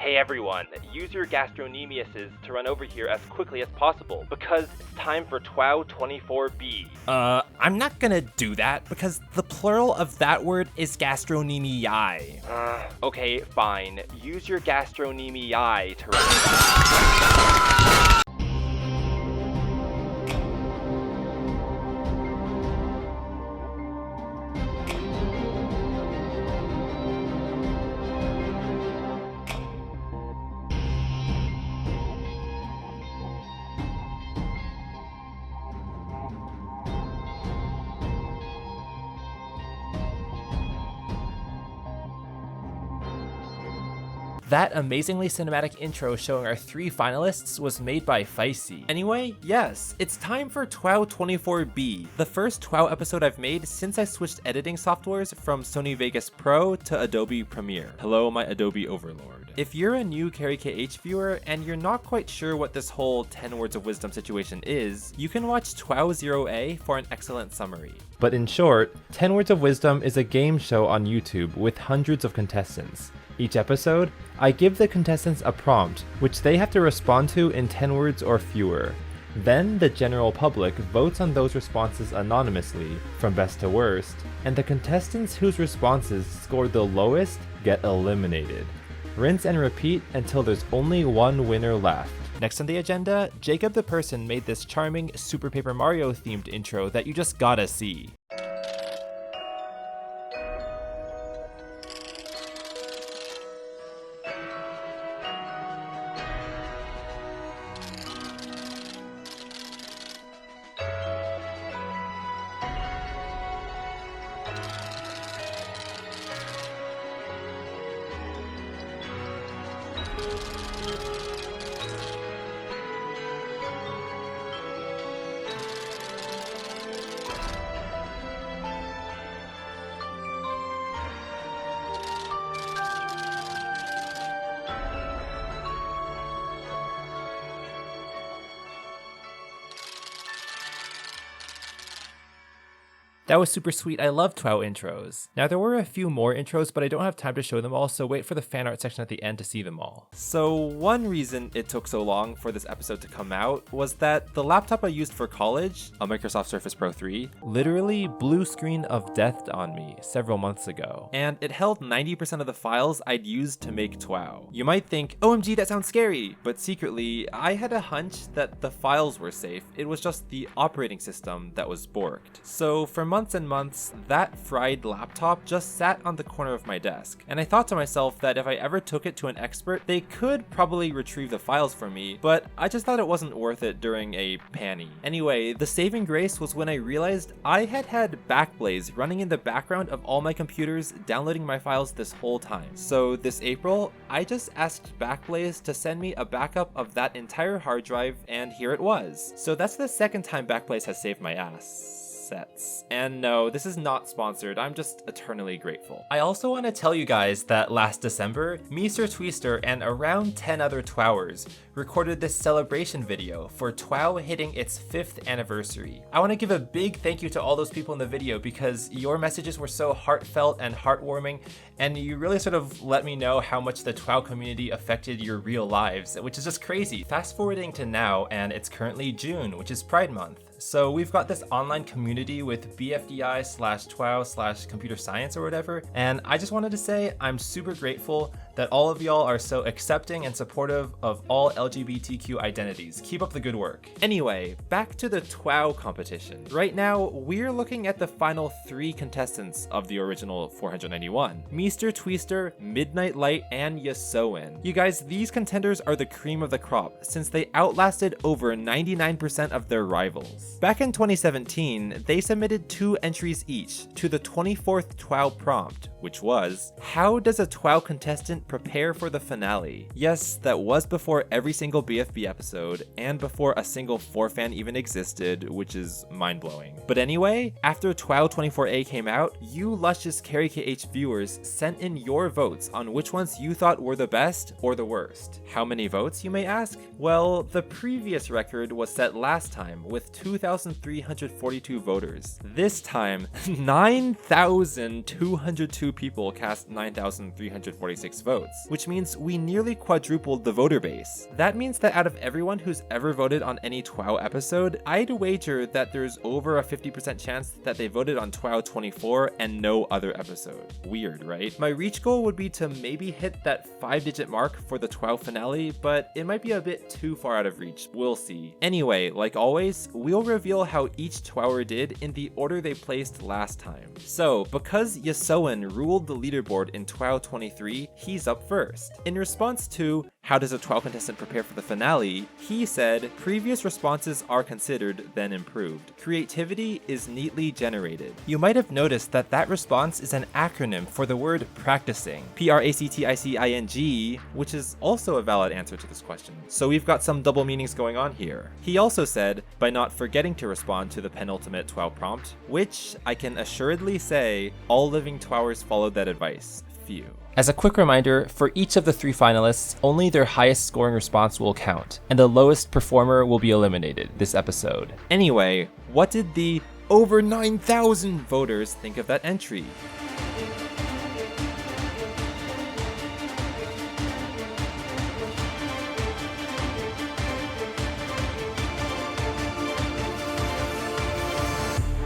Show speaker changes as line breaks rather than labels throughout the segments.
Hey everyone, use your gastronemiuses to run over here as quickly as possible, because it's time for TWOW 24B.
I'm not gonna do that, because the plural of that word is gastronemiae.
Okay, fine. Use your gastronemiae to run.
That amazingly cinematic intro showing our 3 finalists was made by Feisty. Anyway, yes, it's time for TWOW 24B, the first TWOW episode I've made since I switched editing softwares from Sony Vegas Pro to Adobe Premiere. Hello, my Adobe overlord. If you're a new Carrie KH viewer and you're not quite sure what this whole 10 words of wisdom situation is, you can watch TWOW 0A for an excellent summary.
But in short, 10 Words of Wisdom is a game show on YouTube with hundreds of contestants. Each episode, I give the contestants a prompt, which they have to respond to in 10 words or fewer. Then the general public votes on those responses anonymously, from best to worst, and the contestants whose responses score the lowest get eliminated. Rinse and repeat until there's only one winner left.
Next on the agenda, Jacob the Person made this charming Super Paper Mario themed intro that you just gotta see. That was super sweet. I love TWOW intros. Now there were a few more intros, but I don't have time to show them all, so wait for the fan art section at the end to see them all. So one reason it took so long for this episode to come out was that the laptop I used for college, a Microsoft Surface Pro 3, literally blue screen of death on me several months ago. And it held 90% of the files I'd used to make TWOW. You might think, OMG, that sounds scary, but secretly, I had a hunch that the files were safe. It was just the operating system that was borked. So for months and months, that fried laptop just sat on the corner of my desk. And I thought to myself that if I ever took it to an expert, they could probably retrieve the files for me, but I just thought it wasn't worth it during a panny. Anyway, the saving grace was when I realized I had Backblaze running in the background of all my computers downloading my files this whole time. So this April, I just asked Backblaze to send me a backup of that entire hard drive, and here it was. So that's the second time Backblaze has saved my ass. And no, this is not sponsored, I'm just eternally grateful. I also want to tell you guys that last December, me, Sir Twister, and around 10 other TWOWers recorded this celebration video for TWOW hitting its 5th anniversary. I want to give a big thank you to all those people in the video because your messages were so heartfelt and heartwarming, and you really sort of let me know how much the TWOW community affected your real lives, which is just crazy. Fast forwarding to now, and it's currently June, which is Pride Month. So we've got this online community with BFDI/TWOW/computer science or whatever, and I just wanted to say I'm super grateful that all of y'all are so accepting and supportive of all LGBTQ identities. Keep up the good work. Anyway, back to the TWOW competition. Right now, we're looking at the final 3 contestants of the original 491. Mr. Twister, Midnight Light, and Yasoin. You guys, these contenders are the cream of the crop since they outlasted over 99% of their rivals. Back in 2017, they submitted 2 entries each to the 24th TWOW prompt, which was, how does a TWOW contestant prepare for the finale? Yes, that was before every single BFB episode, and before a single 4fan even existed, which is mind-blowing. But anyway, after TWOW 24A came out, you luscious Carrie KH viewers sent in your votes on which ones you thought were the best or the worst. How many votes, you may ask? Well, the previous record was set last time with 2,342 voters. This time, 9,202 people cast 9,346 votes. votes, which means we nearly quadrupled the voter base. That means that out of everyone who's ever voted on any TWOW episode, I'd wager that there's over a 50% chance that they voted on TWOW 24 and no other episode. Weird, right? My reach goal would be to maybe hit that 5-digit mark for the TWOW finale, but it might be a bit too far out of reach. We'll see. Anyway, like always, we'll reveal how each TWOWer did in the order they placed last time. So, because Yasoan ruled the leaderboard in TWOW 23, he's up first. In response to how does a TWOW contestant prepare for the finale, he said, previous responses are considered, then improved. Creativity is neatly generated. You might have noticed that that response is an acronym for the word practicing, practicing, which is also a valid answer to this question. So we've got some double meanings going on here. He also said, by not forgetting to respond to the penultimate TWOW prompt, which I can assuredly say all living TWOWers followed that advice. Few.
As a quick reminder, for each of the 3 finalists, only their highest scoring response will count, and the lowest performer will be eliminated this episode.
Anyway, what did the over 9,000 voters think of that entry?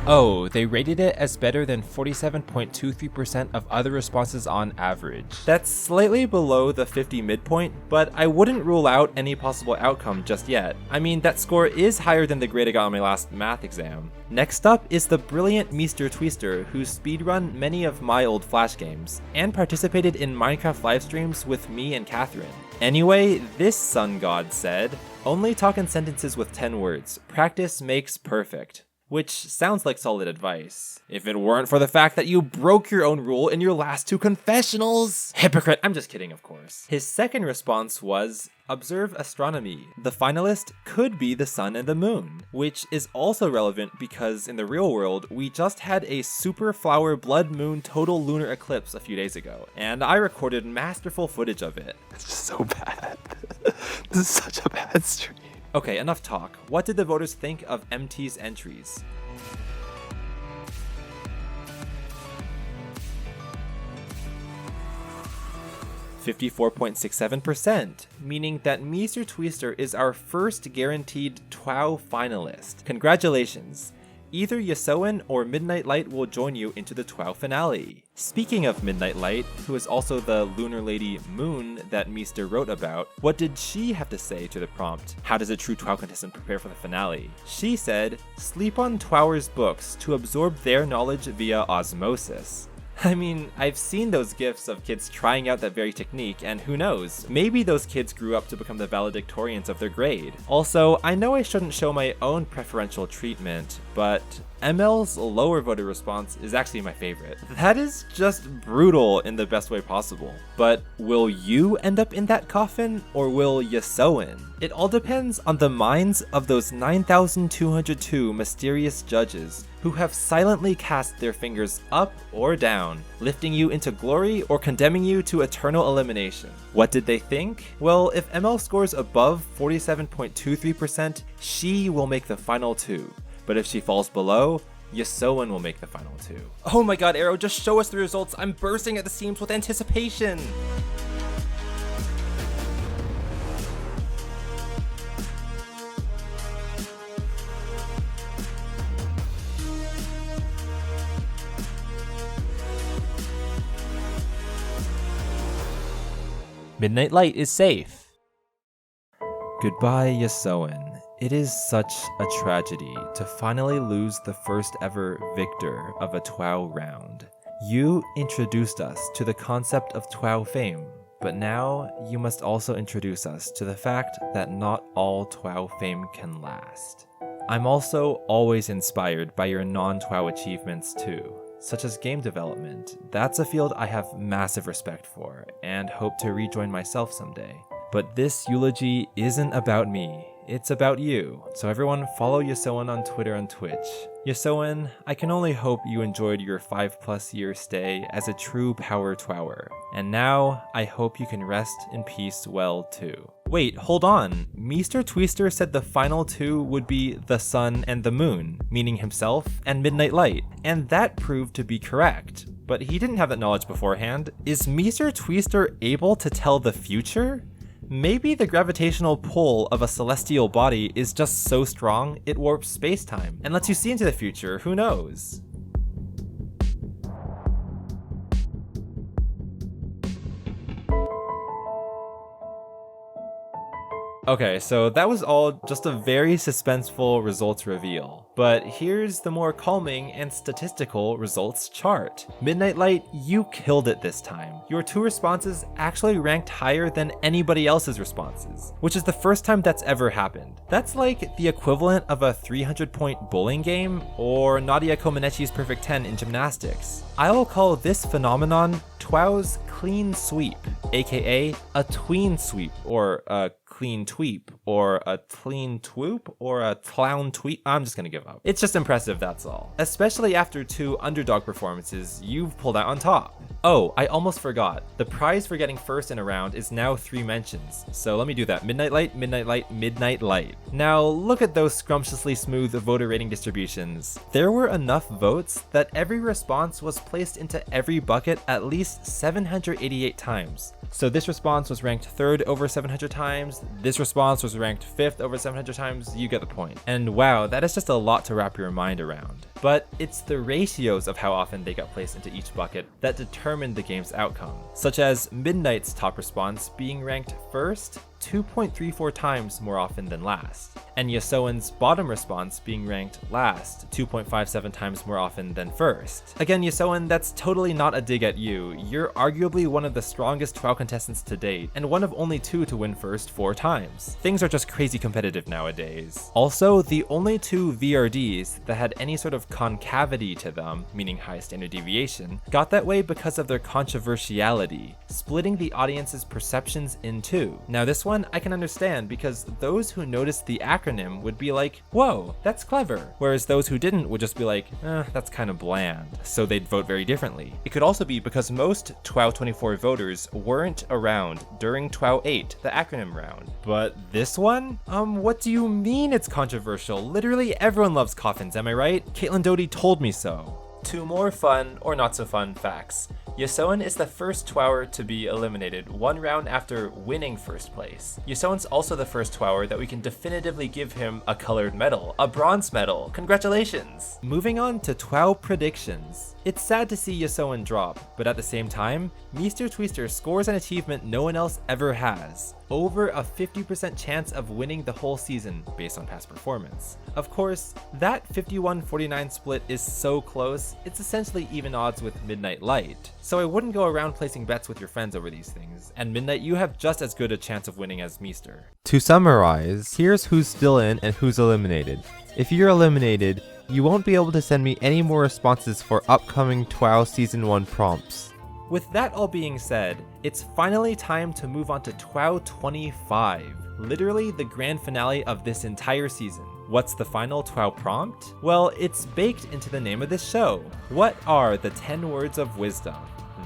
Oh, they rated it as better than 47.23% of other responses on average.
That's slightly below the 50 midpoint, but I wouldn't rule out any possible outcome just yet. I mean, that score is higher than the grade I got on my last math exam. Next up is the brilliant Mr. Twister, who speedrun many of my old Flash games, and participated in Minecraft live streams with me and Catherine. Anyway, this sun god said, only talk in sentences with 10 words. Practice makes perfect. Which sounds like solid advice. If it weren't for the fact that you broke your own rule in your last 2 confessionals. Hypocrite, I'm just kidding, of course. His second response was, observe astronomy. The finalist could be the sun and the moon, which is also relevant because in the real world, we just had a super flower blood moon total lunar eclipse a few days ago, and I recorded masterful footage of it.
It's just so bad. This is such a bad stream.
Okay, enough talk. What did the voters think of MT's entries? (54.67%), meaning that Mr. Twister is our first guaranteed TWOW finalist. Congratulations! Either Yasoan or Midnight Light will join you into the TWOW finale. Speaking of Midnight Light, who is also the lunar lady Moon that Meester wrote about, what did she have to say to the prompt, how does a true TWOW contestant prepare for the finale? She said, sleep on TWOWers' books to absorb their knowledge via osmosis. I mean, I've seen those gifs of kids trying out that very technique, and who knows, maybe those kids grew up to become the valedictorians of their grade. Also, I know I shouldn't show my own preferential treatment, but ML's lower voter response is actually my favorite. That is just brutal in the best way possible. But will you end up in that coffin, or will Yasoan? It all depends on the minds of those 9,202 mysterious judges who have silently cast their fingers up or down, lifting you into glory or condemning you to eternal elimination. What did they think? Well, if ML scores above 47.23%, she will make the final 2. But if she falls below, Yasoan will make the final 2. Oh my god, Arrow, just show us the results. I'm bursting at the seams with anticipation.
Midnight Light is safe.
Goodbye, Yasoan. It is such a tragedy to finally lose the first ever victor of a TWOW round. You introduced us to the concept of TWOW fame, but now you must also introduce us to the fact that not all TWOW fame can last. I'm also always inspired by your non-TWOW achievements too, such as game development. That's a field I have massive respect for and hope to rejoin myself someday. But this eulogy isn't about me. it's about you. So everyone follow Yosoen on Twitter and Twitch. Yosoen, I can only hope you enjoyed your 5+ year stay as a true power twower. And now, I hope you can rest in peace well too. Wait, hold on. Mr. Twister said the final two would be the sun and the moon, meaning himself and Midnight Light, and that proved to be correct. But he didn't have that knowledge beforehand. Is Mr. Twister able to tell the future? Maybe the gravitational pull of a celestial body is just so strong it warps space-time and lets you see into the future, who knows? Okay, so that was all just a very suspenseful results reveal. But here's the more calming and statistical results chart. Midnight Light, you killed it this time. Your 2 responses actually ranked higher than anybody else's responses, which is the first time that's ever happened. That's like the equivalent of a 300-point bowling game or Nadia Comaneci's perfect 10 in gymnastics. I'll call this phenomenon Twow's clean sweep, aka a tween sweep, or a clean tweep, or a clean twoop, or a clown tweep. I'm just gonna give up. It's just impressive, that's all. Especially after 2 underdog performances, you've pulled out on top. Oh, I almost forgot. The prize for getting first in a round is now 3 mentions. So let me do that. Midnight Light, Midnight Light, Midnight Light. Now look at those scrumptiously smooth voter rating distributions. There were enough votes that every response was placed into every bucket at least 788 times. So this response was ranked 3rd over 700 times, this response was ranked 5th over 700 times, you get the point. And wow, that is just a lot to wrap your mind around. But it's the ratios of how often they got placed into each bucket that determined the game's outcome, such as Midnight's top response being ranked 1st 2.34 times more often than last, and Yosoen's bottom response being ranked last 2.57 times more often than first. Again, Yosoen, that's totally not a dig at you. You're arguably one of the strongest TWOW contestants to date, and one of only 2 to win first 4 times. Things are just crazy competitive nowadays. Also, the only 2 VRDs that had any sort of concavity to them, meaning high standard deviation, got that way because of their controversiality, splitting the audience's perceptions in 2. Now this one I can understand because those who noticed the acronym would be like, whoa, that's clever, whereas those who didn't would just be like, that's kind of bland, so they'd vote very differently. It could also be because most TWOW 24 voters weren't around during TWOW 8, the acronym round. But this one? What do you mean it's controversial? Literally everyone loves coffins, am I right? Caitlin Doty told me so. 2 more fun, or not so fun, facts. Yosoen is the first TWOWer to be eliminated 1 round after winning first place. Yosoen's also the first TWOWer that we can definitively give him a colored medal, a bronze medal. Congratulations! Moving on to TWOW predictions. It's sad to see Yosoen drop, but at the same time, Mr. Twister scores an achievement no one else ever has. Over a 50% chance of winning the whole season based on past performance. Of course, that 51-49 split is so close, it's essentially even odds with Midnight Light. So I wouldn't go around placing bets with your friends over these things, and Midnight, you have just as good a chance of winning as Meester.
To summarize, here's who's still in and who's eliminated. If you're eliminated, you won't be able to send me any more responses for upcoming TWOW Season 1 prompts.
With that all being said, it's finally time to move on to TWOW 25, literally the grand finale of this entire season. What's the final TWOW prompt? Well, it's baked into the name of this show. What are the 10 words of wisdom?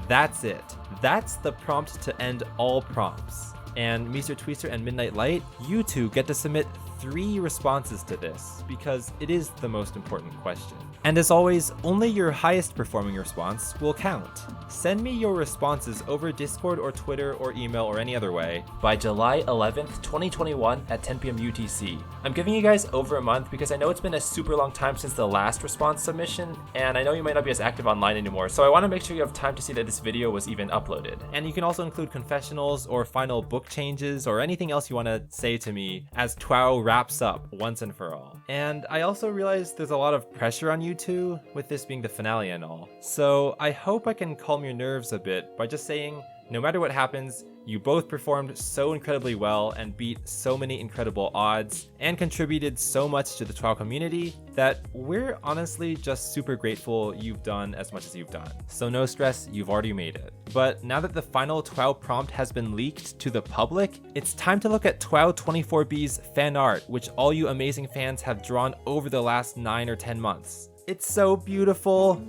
That's it. That's the prompt to end all prompts. And Mr. Twister and Midnight Light, you two get to submit 3 responses to this, because it is the most important question. And as always, only your highest performing response will count. Send me your responses over Discord or Twitter or email or any other way by July 11th, 2021 at 10 p.m. UTC. I'm giving you guys over a month because I know it's been a super long time since the last response submission, and I know you might not be as active online anymore, so I want to make sure you have time to see that this video was even uploaded. And you can also include confessionals or final book changes or anything else you want to say to me as TWOW wraps up once and for all. And I also realize there's a lot of pressure on you two, with this being the finale and all. So I hope I can calm your nerves a bit by just saying No matter what happens, you both performed so incredibly well and beat so many incredible odds and contributed so much to the TWOW community that we're honestly just super grateful you've done as much as you've done. So no stress, you've already made it. But now that the final TWOW prompt has been leaked to the public, it's time to look at TWOW 24B's fan art, which all you amazing fans have drawn over the last 9 or 10 months. It's so beautiful.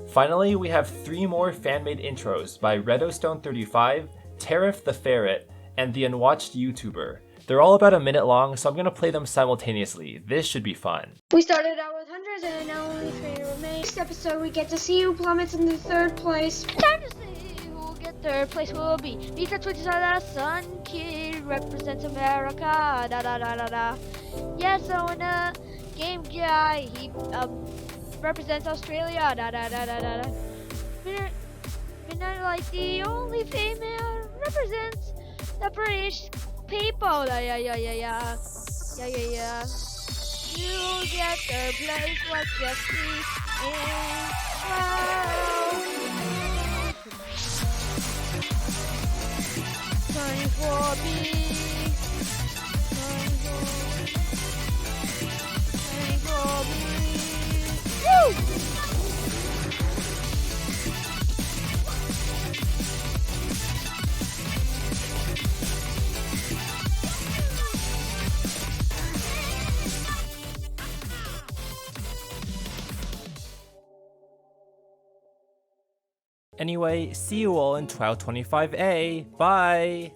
Finally, we have 3 more fan-made intros by Redostone35, Tariff the Ferret, and the Unwatched YouTuber. They're all about a minute long, so I'm going to play them simultaneously. This should be fun.
We started out with hundreds and now only 3 remain. Next episode we get to see who plummets into 3rd place.
Time to see who will get 3rd place will be. Lisa Twitch is a Sun Kid, represents America, da da da da da. Yeah, so in a game guy, he represents Australia, da da da da da da. Midnight like the only female represents the British people, yeah. You get 3rd place, let's just see in 24B. 24B. Woo!
Anyway, see you all in TWOW 25A. Bye!